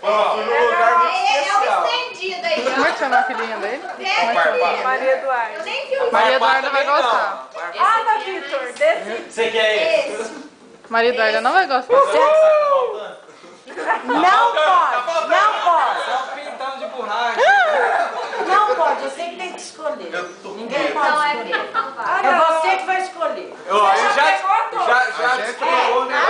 Fui no lugar muito especial. É o estendido aí. Como é que chama a filhinha dele? Maria Eduarda. Eu nem vi o Maria Eduarda vai gostar. Ana, Vitor, desse. Você quer esse? Maria Eduarda não vai gostar. Não pode, não pode. Só um pintão de borracha. Não pode, você que tem que escolher. Ninguém pode Não, é escolher. mesmo, não vai. É você que vai escolher. Já despegou, né? Ó,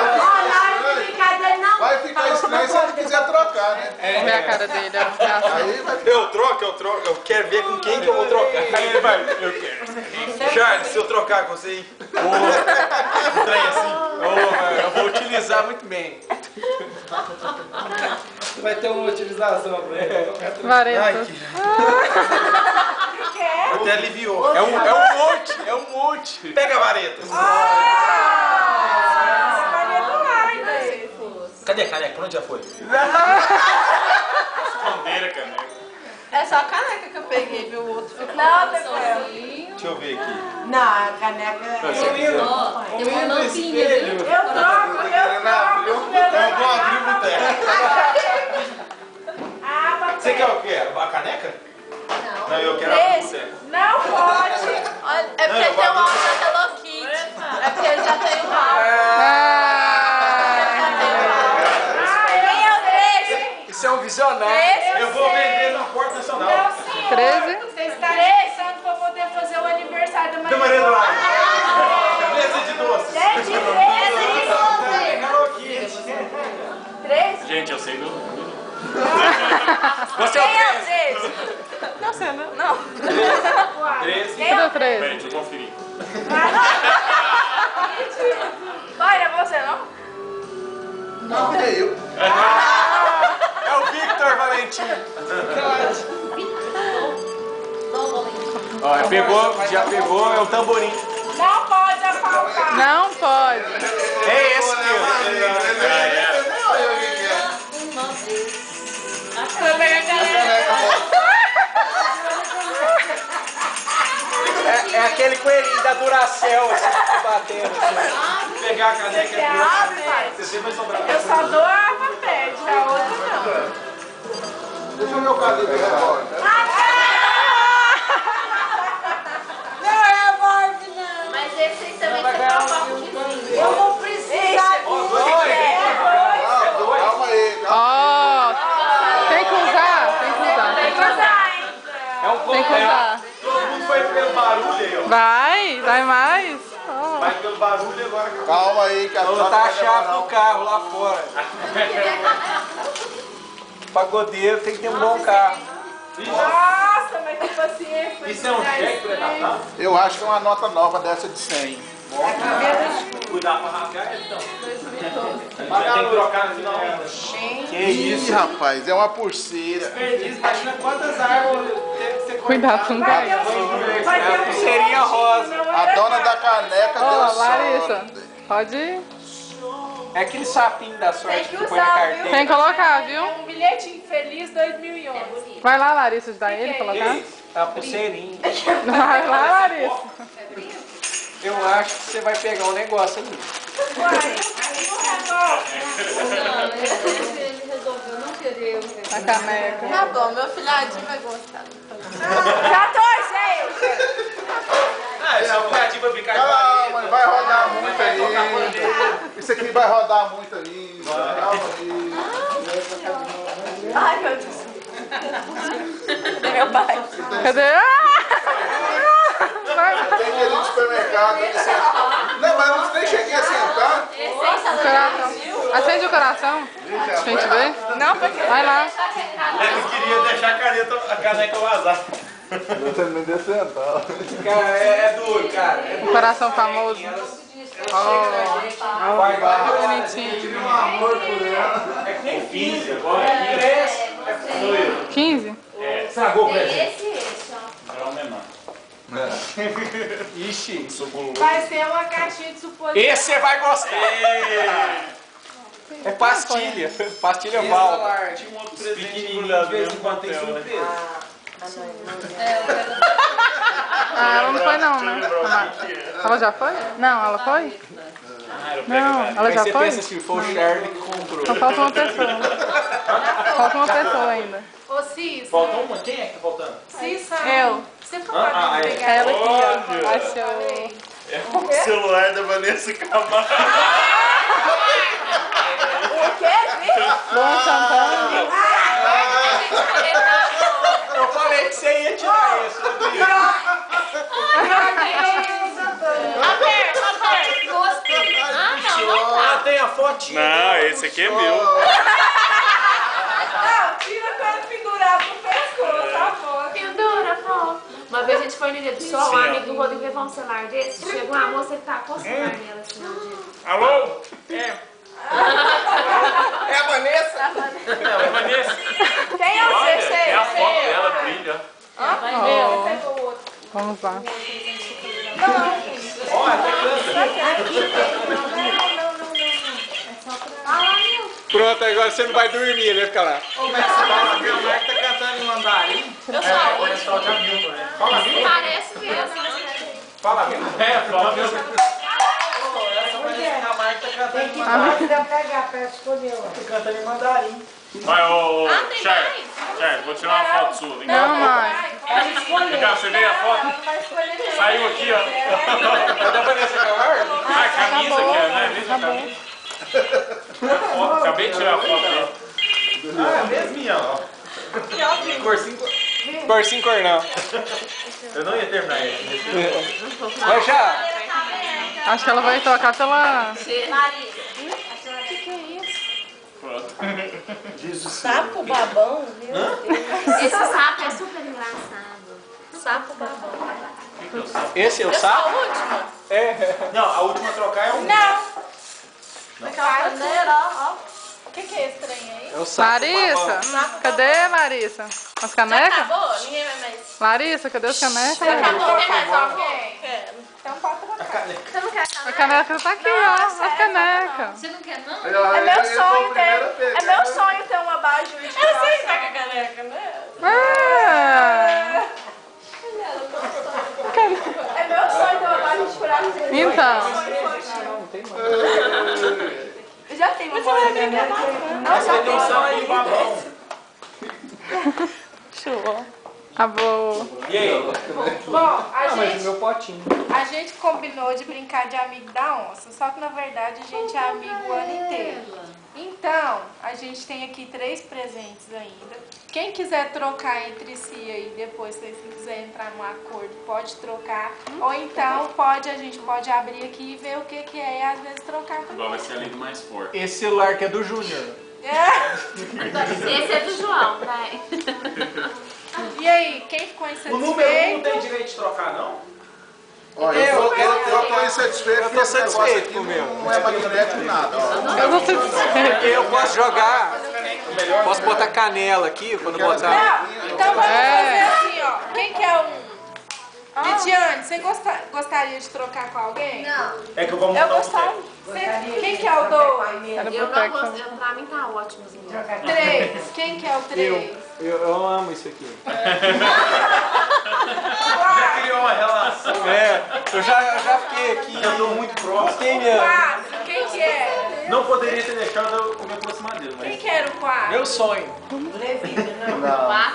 na hora de brincadeira não. Vai ficar estranho se ele quiser trocar, né? Vamos ver a cara dele. Aí vai Eu troco. Eu quero ver com quem que eu vou trocar. Aí ele vai, eu quero. Charles, se eu trocar com você, hein? Um trem assim. Eu vou utilizar muito bem. Vai ter uma utilização pra ele. Vareta. Até aliviou. É um monte. Pega a vareta. Maria Eduarda. Cadê a caneca? Pra onde já foi? Esconderam a caneca. É só a caneca que eu peguei, viu? O outro ficou Não, Bebel. sozinho. Deixa eu ver aqui. Não, a caneca é... Ó, tem uma lampinha, viu? Eu troco. Eu vou abrir o boteco. Ah, papel. Você quer o quê? A caneca? Não. Não, eu quero abrir o boteco. Não pode. Olha, é porque tem um álbum da Hello Kitty. É porque ele já tem um álbum. Quem é o 13? Isso é um visionário. Eu vou vender na Porta Nacional. Não, senhor. 13? Você está pensando que eu vou poder fazer o aniversário da Do Maria Eduarda. Mesa de doces. Gente, 13. Gente, eu sei do. Você é o Quem é o 13. 13? Não sei, não. 13. Quem é Cadê o o 13? Peraí, deixa eu conferir. Vai, é você não? Não, é eu. É o Victor Valentim. Ó, já pegou, é o tamborim. Não pode apalpar. Não pode. É esse mesmo. É aquele coelhinho da Duracell, assim, que batendo. Assim. Pegar a caneca e você vai sobrar. Eu só dou a arma pede, a outra não. Deixa eu ver o calibre do revólver. Não é Barbie, não. Mas esse aí também você coloca um pouquinho. Eu vou precisar Calma aí, calma. Ó, tem que usar. Tem que usar, hein? É um Tem que usar. Todo mundo foi pelo barulho aí, ó. Vai mais. Ó. Vai pelo barulho agora. Calma aí, que a Vou botar a chave do carro lá fora. Pagodeiro tem que ter um bom carro. Nossa, mas que paciência. Isso é um cheque pré-datado? Eu acho que é uma nota nova dessa de 100. Cuidar pra rasgar então. Tem que trocar no final. Que Ih, rapaz, é uma pulseira. Imagina quantas árvores teve que ser Cuidado, não cai. Vai ter um pulseirinha rosa. A dona da caneca Ó, deu Larissa, sorte. pode ir. É aquele sapinho da sorte Tem que que põe na usar, carteira. viu? Tem que colocar, viu? É um bilhetinho feliz 2011. Vai lá, Larissa, ajudar ele a Que colocar. isso? A pulseirinha. Vai lá, Larissa. Eu acho que você vai pegar um negócio ali. Uai, aí não resolve. Ele resolveu não querer. A caneca. Tá bom, meu filhadinho vai gostar. 14, Ah, esse é um cadinho pra brincar de Calma, parede. vai rodar muito aí. Isso aqui vai rodar muito aí. Calma aí. ai meu Deus. Cadê meu pai? Cadê? Tem que ir no supermercado. Não, mas eu nem cheguei a sentar. Coração. Acende o coração. Pra gente ver. Não, porque... Vai lá. Ele queria deixar a caneca vazar. Eu também de sentar. Cara, é duro, cara. É O coração famoso. Vai, vai. Bonitinho. Um amor por ela. É que nem 15 agora. 15? Estragou o presente. Esse, ó. É o menor. Ixi. Vai ser uma caixinha de supositório. Esse você vai gostar. É pastilha. Pastilha Val. Tinha um outro presente da mesmo papel, né? Ah, ela não foi não, né? Ela já foi? Não, ela foi? Não, ela Aí já você foi? pensa assim, foi o Charlie que comprou. Então falta uma pessoa. Falta uma pessoa ainda. Ô, Cis. Faltou uma? Quem é que tá faltando? Cis, Eu. você pode pegar Ela aqui, ó. Olha. Achou. É o celular da Vanessa Camargo. Luan Santana. Eu falei que você ia tirar esse, Rodrigo. Gostei. Ah, não. Ah, tem a fotinha. Não, esse aqui é meu. Não, tira quando pendurar pro pescoço, a foto. Pendura, pô. Uma vez a gente foi no Ilha do Sol, um amigo do Rodrigo levou um celular desse. Chegou uma moça que tá com o celular nela, assim, não dia. Alô? É. É a Vanessa? É Vanessa. Quem é o Olha, CC? é a foto dela, brilha. Oh, Pegou o outro. vamos lá. Pronto, agora você não vai dormir, ele vai ficar lá. Ô, mas esse Marco tá cantando em mandarim. Eu sou a última. Pessoal já viu, né? Fala mesmo. Parece mesmo. Fala mesmo. É, fala mesmo. Essa Vanessa Camargo tá cantando em mandarim. Dá pra pegar pra escolher, ó. Tá cantando em mandarim. Vai, ô, Ah, tem Charles, mais? Charles, vou tirar uma foto sua. Vem Não, cá. mãe. Ela escolheu. Vem cá, você veio a foto? Saiu aqui, ó. É da Vanessa Camargo? Ah, a camisa aqui, não é mesmo a camisa? Foto, acabei de tirar a foto dele. Ah, é mesminha, ó. Cor sim, cor sim, cor não. Eu não ia terminar esse. Mas já. Acho que ela vai trocar pela... Sapo babão, viu? Esse sapo é super engraçado. Sapo babão. Esse é o Eu sou a sapo? última? Não, a última a trocar é um. Não. Caneira, ó. O que é esse trem aí? É o sapo. Larissa, cadê Larissa? As Já canecas? acabou? Ninguém vai mais. Larissa, cadê as canecas? Já acabou? Tem mais Quer? alguém? Então pode trocar. Você não quer A caneca tá aqui, ó. As canecas. Você não quer, não? É meu sonho ter uma abajur de Eu sei que tá com a caneca, né? É meu sonho ter uma abajur de coração. Então. Eu já tenho uma abajur. Não, só tem Atenção aí, babão. Show. Acabou. E aí? Bom, Mas o meu potinho. a gente combinou de brincar de amigo da onça, só que na verdade a gente é amigo o ano inteiro. Então, a gente tem aqui 3 presentes ainda. Quem quiser trocar entre si aí, depois, se quiser entrar num acordo, pode trocar. Ou então, a gente pode abrir aqui e ver o que é e às vezes trocar Igual também. vai ser a lei do mais forte. Esse celular que é do Júnior. Esse é do João, vai. E aí, quem ficou O número 1 não insatisfeito? tem direito de trocar, não? Olha, eu tô insatisfeito. Eu tô porque esse negócio satisfeito aqui com o meu. Não é magnético nada, ó. Eu gostei de ser. Eu posso jogar. Posso botar canela aqui quando botar. Não, então vamos fazer assim, ó. Quem quer um? Lidiane, você gostaria de trocar com alguém? Não. É que eu vou Eu montar um gostaria. Quem quer o 2? Era Eu não boteco. gosto. Pra mim tá ótimo. Assim. 3. Quem quer o 3? Eu amo isso aqui. Já criou uma relação. É, eu já fiquei aqui. Eu tô muito próximo. Fiquei mesmo. 4. Quem quer? Não poderia ter deixado eu me aproximar dele, Quem mas... quer o 4? Meu sonho.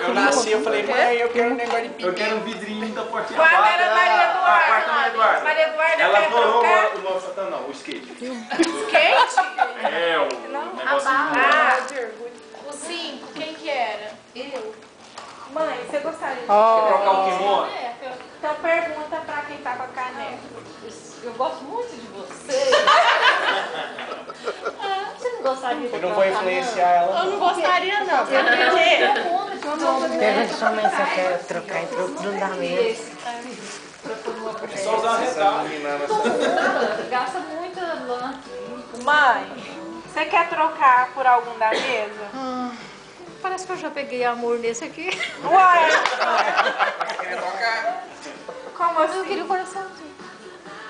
Eu nasci, eu falei, mãe, eu quero um negócio de Eu pipi. quero um vidrinho da portinha. 4 era Maria Eduarda. Ah, a quarta Maria Eduarda. Maria Eduarda Ela quer adorou trocar? o novo Satã, não, o skate. Skate? É, o negócio Ah, o 5. Quem que era? Eu. Mãe, você gostaria de Trocar o kimono. Então pergunta pra quem tá com a caneca. Eu gosto muito de você. Você não gostaria de Eu não vou influenciar ela. Eu não gostaria não, sabe por quê? Pergunta sua mãe se eu quero trocar entre o Bruno da mesa. É só usar a retal. Gasta muita lã. Mãe, você quer trocar por algum da mesa? Parece que eu já peguei amor nesse aqui. Uai, Quer trocar? como assim? Eu queria o coraçãozinho.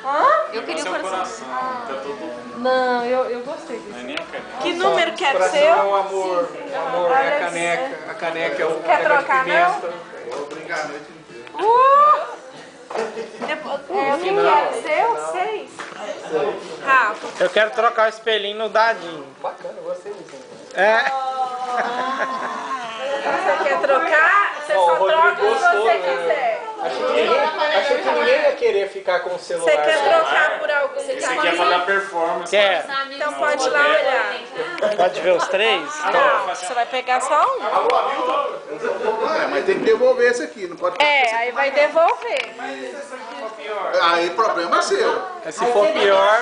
Hã? Eu queria o seu coração. coração. Tá todo... Não, eu gostei disso. Não é nem a caneta. Que número que é Coração seu? é o amor. O amor é a caneca. A caneca é o Quer negócio de trocar, não? pimenta. Vou brincar a noite inteira. Depois, o que é seu? 6? Rafa. Eu quero trocar o espelhinho no dadinho. Bacana, eu gostei disso. É. Você quer trocar? Você só troca se você quiser. Achei que ninguém ia querer ficar com o celular. Você quer trocar por algum Você quer fazer a performance. Quer? Então pode ir lá olhar. Pode ver os três? Não, você vai pegar só um. Mas tem que devolver esse aqui, não pode... Aí vai devolver. Aí o problema é seu. Se for pior...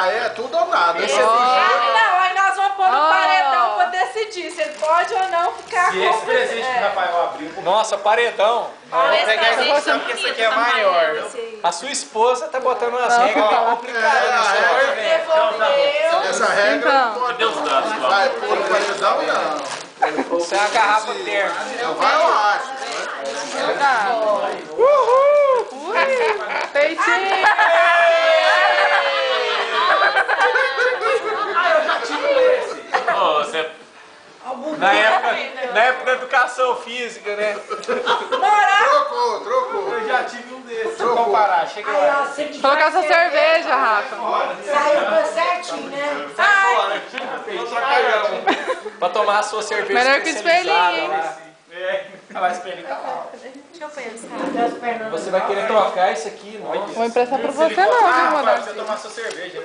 Aí é tudo ou nada. Não, aí nós vamos pôr no paredão pra decidir se ele pode ou não ficar E esse presente que o Rafael abriu. Nossa, paredão. Vou pegar esse aqui, sabe que esse aqui é maior. Esse A sua esposa tá botando umas regras meio complicadas nesse negócio, velho. Devolveu. Essa regra não pode... Cadê os dados lá? Vai pôr no paredão, não. Isso é uma garrafa termo. Não vai, eu acho. Uhul! Peitinho! Ô, você... Na época da educação física, né? Trocou. Eu já tive um desses. Deixa eu comparar, chega lá. Colocar essa cerveja, Rafa. Saiu certinho, né? Vou trocar já. Pra tomar a sua cerveja Melhor que especializada espelhinho, hein? lá. Olha lá, espelhinho tá lá. Deixa eu pensar. Você vai querer trocar isso aqui, não? Vou emprestar pra você não, viu, Pra Modesto? você tomar sua cerveja.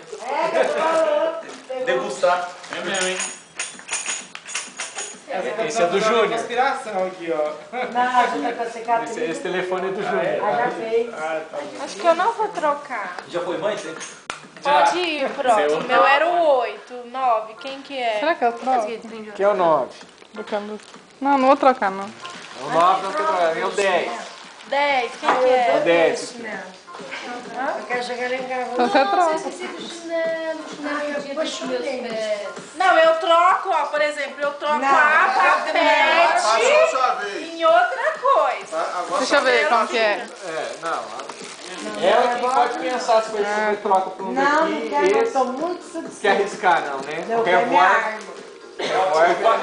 Degustar. É mesmo, hein? Esse é do Júnior. Inspiração aqui, ó. Não, ajuda com a cicatriz. Esse telefone é do Júnior. Já fez. Acho que eu não vou trocar. Já foi mãe, você? Pode ir, próximo. O meu era o 8, 9. Quem que é? Será que eu troco? Que é o 9. Não, não vou trocar, não. O 9 não tem problema, é o 10. 10. Quem que O é? 10. Eu quero chegar lá em casa. Então você troca. Não, eu troco, ó. Por exemplo, eu troco Não, a Passa papete a sua vez. em outra coisa. Agora Deixa eu ver como que é. Ela que pode pensar se você troca por um Não, daqui. não quero, eu Esse tô muito quer satisfeita. arriscar, não, né? Eu O quero minha revólver. arma.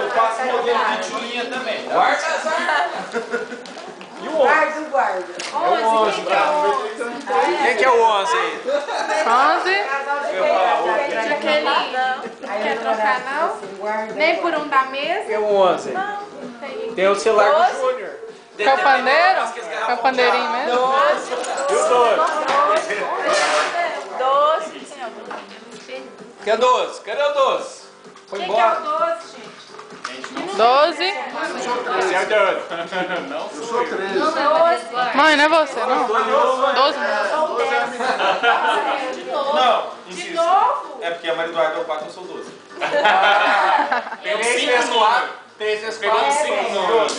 Eu faço modelo de tirinha também. E o 11? Guarda o guarda. 11, quem que é 11? Quem que é o 11 aí? 11. Jaqueline, não quer trocar não? Nem por um da mesa? Quem é o 11? Não, tem. Tem o celular do 12. Júnior. Quer o pandeiro? Quer o pandeirinho mesmo? 12. E o 12? 12. Quer 12? Cadê o 12? Foi Quem que é embora. o 12, gente? 12. Esse é o 12. Não sou eu. 12. Mãe, não é você, não? 12. Não, De insisto. novo? É porque a Maria Eduarda é o 4, eu sou o 12. 3 vezes 4. 3 vezes 4. Pegou 5 números.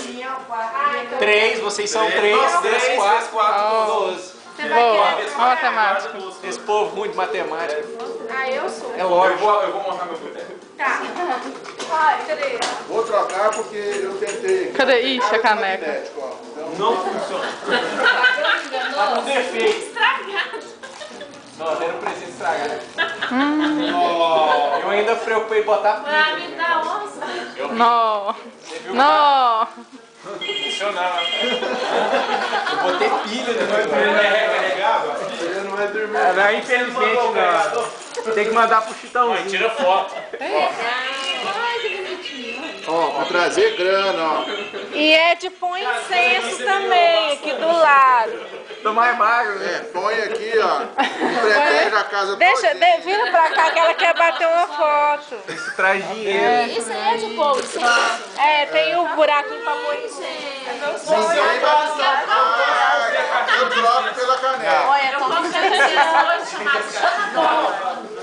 3, vocês são 3. 3 vezes 4. 12. Você vai Boa. querer? Olha a matemática. Esse povo ruim de matemática. Ah, eu sou. É lógico. Eu vou montar meu boteco. Tá. Vai, 3. Vou trocar porque eu tentei. Cadê? Ixi, a caneca. Magnético, ó. Então, Não funciona. Tá com defeito. Não, era um presente estragado. Eu ainda preocupei em botar pilha. amigo da onça. Não. Não. Funcionava. Eu botei pilha depois do Recarregável? você não vai dormir. Não, infelizmente não. Tem que mandar pro Chitãozinho. Tira foto. Ai, que bonitinho. Ó, pra trazer grana, ó. E é de pôr incenso também, aqui do lado. Tô mais magro, né? É, põe aqui, ó. Pretende a casa Deixa, todinha. vira pra cá que ela quer bater uma foto. Isso traz dinheiro. Isso aí é de povo, isso É, tem o buraquinho pra pôr incenso. Ninguém vai trocar. Eu troco pela canela. Olha, como que Eu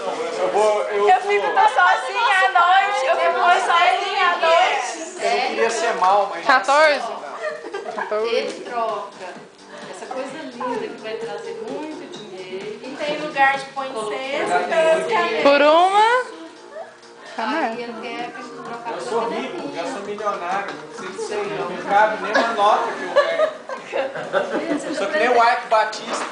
fico sozinha à noite, eu fico sozinha à noite. Eu não queria ser mal, mas... 14? Ele troca essa coisa linda que vai trazer muito dinheiro. E tem lugar de pôr incenso e tem as canetas. Por uma. Aí Caneca. ele quer trocar Eu por sou rico, já sou milionário, não precisa disso aí não. Não cabe nem uma nota que eu ganho. Eu sou que nem o Ike Batista.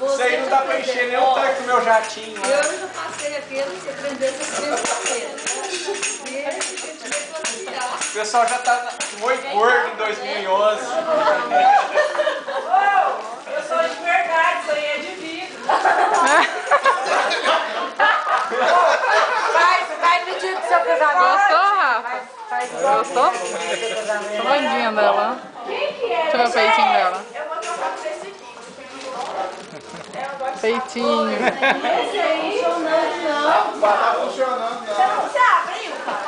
Isso aí não dá pra encher nem o tanque do meu jatinho. Eu já passei aqui, eu não sei prender essas crianças. O pessoal já tá muito gordo em 2011. Eu sou de verdade, isso aí é de Gostou? Tô bandinha dela. Quem que é? Deixa eu ver o peitinho dela. Eu vou trocar por esse aqui. Peitinho. Esse aí. Não tá funcionando, não. Você abriu, cara?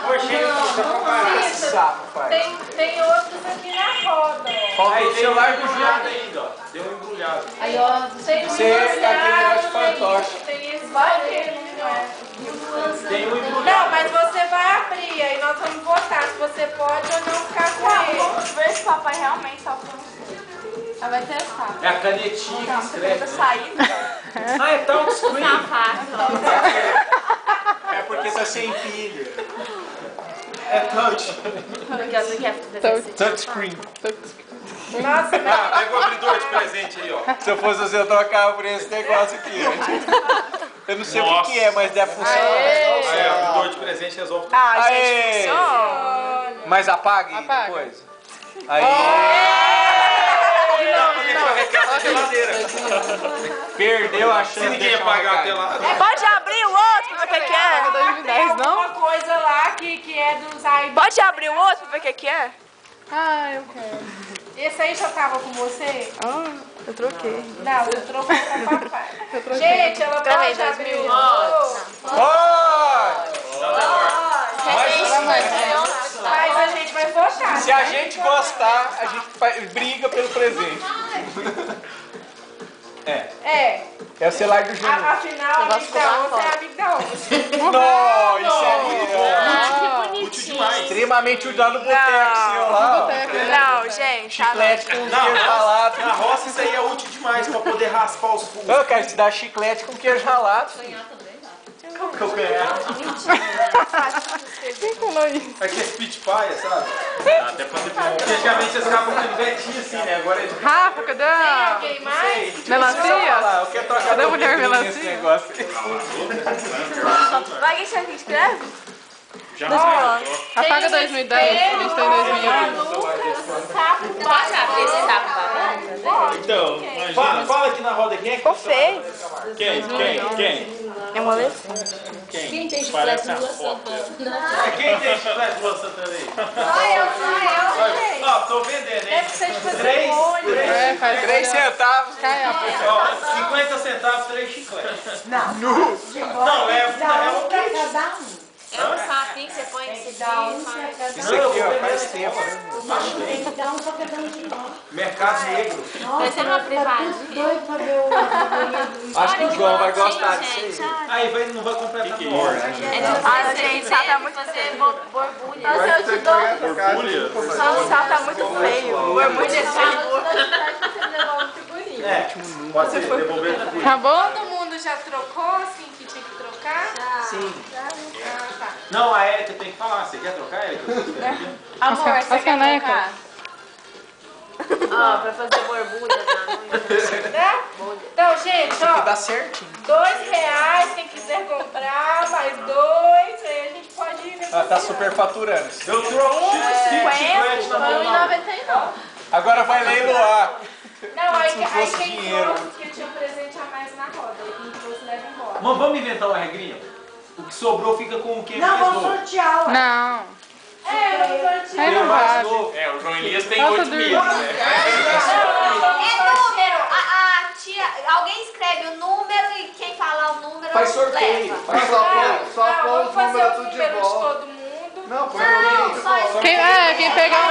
Sapo, pai. Tem outros aqui na roda, ó. Falta Aí o tem celular um do embrulhado Júlio. ainda, ó. Deu um embrulhado. Aí, ó, Tem Você é aquele negócio de fantoche. Tem esse aqui, não é? Tem um embrulhado. Não, mas você vai abrir, aí nós vamos votar se você pode ou não ficar com ele. Vamos ver se o papai realmente tá falando. ela vai testar. É a canetinha que escreve. Saída. Ah, é touchscreen. É porque tá sem pilha. É touch. Touchscreen. Nossa, Ah, pega o abridor de presente aí, ó. Se eu fosse você, eu trocava por esse negócio aqui, ó. Eu não sei o que é, mas deve funcionar. É, o abridor de presente resolve tudo. Ah, Aê! gente, funciona. Mas apague Apaga. depois. Aí. A geladeira. Perdeu a chance. Se ninguém apagar a tela. Pode abrir o outro pra ver o que Paga é. 2010, não? uma coisa lá que é dos aí. Pode abrir o outro pra ver o que é. Ah, eu quero. Esse aí já tava com você? Ah, eu troquei. Não, você trocou com o papai. Eu troquei. Gente, ela Peraí, pode abrir o 2011. outro. Mas a gente vai votar. Se a gente gostar, a gente briga pelo presente. É. É o celular do Júnior. Afinal, amigo da onça é amigo da onça. Não, isso é lindo. Que Útil demais. Extremamente usado no boteco seu lá. ó. Não, gente. Chiclete com queijo ralado. Na roça isso aí é útil demais pra poder raspar os furos. Eu quero te dar chiclete com queijo ralado. Como que eu ganhar? Quem falou isso? Aqui é speed pie, sabe? Até pra depois. Antigamente eles ficavam com vetinho assim, né? Agora é de... Rafa, cadê a Alguém mais? melancia? Eu quero trocar Cadê a meu mulher vidrinho nesse melancia? negócio. Vai que você escreve? Já não. Apaga 2010, a gente tem 2011. Pode abrir esse sapo babando? Então, imagina. Fala aqui na roda quem é que Ficou feio. Quem? É uma vez? Quem tem Parece chiclete uma Lua foto. Santana? Quem tem chiclete Lua Santana aí? Só eu, gente. Ó, tô vendendo, hein? Deve ser de fazer Três. molho. É, faz 3 centavos. Cai a Ó, 50 centavos, 3 chicletes. Não. Não, é Dá um pra kit. cada um. É um sapinho que você põe nesse Dá um dia. pra cada Isso aqui, ó, faz tempo. um. Tem que dar um pra cada um de nós. Mercado Negro. Vai ser uma Tá privadinha. tudo doido pra ver o... Acho que o João vai gostar disso aí. Aí não vai completar Que no hora. Ah, gente, sapo é muito feio. Borbulha. Vai ter que pegar essa casa. Borbulha? O sapo tá muito feio. Borbulha é É, pode ser, devolver tudo. Acabou? Todo mundo já trocou assim que tinha que trocar? Sim. Ah, tá. Não, a Erika tem que falar. Você quer trocar, Erika? Amor, As você quer canecas. trocar? Ó, pra fazer borbulha na Né? Então, gente, ó, Dá certinho. R$2, quem quiser comprar, mais 2, aí a gente pode ir nesse Ela tá super faturando. Eu troco 5 chicletes na mão. 1,99. Agora vai leiloar. Não, aí, Se fosse quem dinheiro. trouxe, porque tinha um presente a mais na roda, aí quem trouxe leva embora. Mas vamos inventar uma regrinha? O que sobrou fica com quem é Não, mais vou novo. sortear, ué. Não. É, eu não tinha. Aí não mais vale. novo. É, o João Elias tem Nossa, 8 meses, né? É número. A tia, alguém escreve o número e quem falar o número Faz sorteio. leva. Mas só põe Vamos os fazer números o tudo de número de volta. todo mundo. Não, põe tudo de volta. Quem pegar o